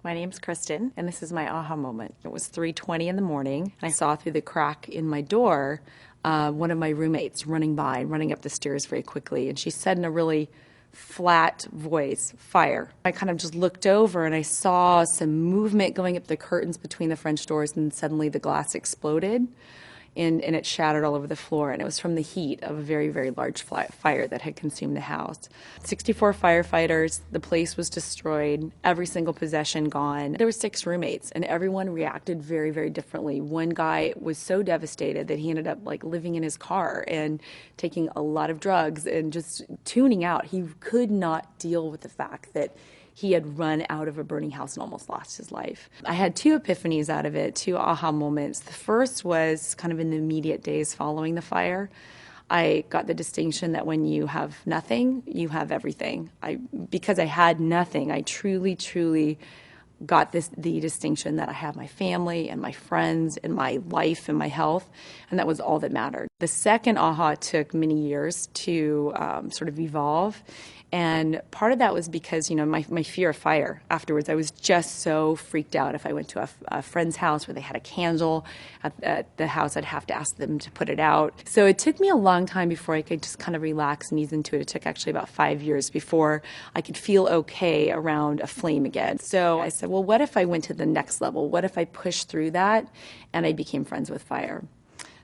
My name's Kristin, and this is my aha moment. It was 3:20 in the morning, and I saw through the crack in my door one of my roommates running up the stairs very quickly, and she said in a really flat voice, "Fire." I kind of just looked over and I saw some movement going up the curtains between the French doors, and suddenly the glass exploded. And it shattered all over the floor, and it was from the heat of a very, very large fire that had consumed the house. 64 firefighters, the place was destroyed, every single possession gone. There were 6 roommates, and everyone reacted very, very differently. One guy was so devastated that he ended up living in his car and taking a lot of drugs and just tuning out. He could not deal with the fact that he had run out of a burning house and almost lost his life. I had 2 epiphanies out of it, 2 aha moments. The first was kind of in the immediate days following the fire. I got the distinction that when you have nothing, you have everything. Because I had nothing, I truly, truly got the distinction that I have my family and my friends and my life and my health, and that was all that mattered. The second aha took many years to sort of evolve, and part of that was because, my fear of fire afterwards. I was just so freaked out. If I went to a friend's house where they had a candle at the house, I'd have to ask them to put it out. So it took me a long time before I could just kind of relax and ease into it. It took actually about 5 years before I could feel okay around a flame again. So I said, well, what if I went to the next level? What if I pushed through that and I became friends with fire?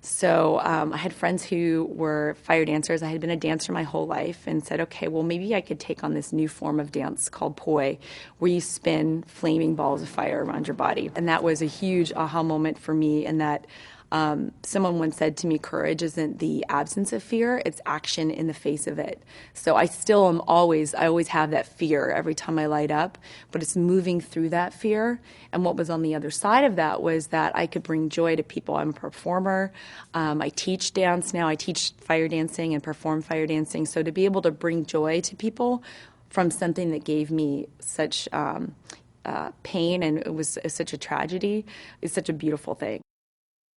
So I had friends who were fire dancers. I had been a dancer my whole life and said, okay, well, maybe I could take on this new form of dance called poi, where you spin flaming balls of fire around your body. And that was a huge aha moment for me, in that someone once said to me, courage isn't the absence of fear, it's action in the face of it. So I always have that fear every time I light up, but it's moving through that fear. And what was on the other side of that was that I could bring joy to people. I'm a performer. I teach dance now. I teach fire dancing and perform fire dancing. So to be able to bring joy to people from something that gave me such pain and it was such a tragedy is such a beautiful thing.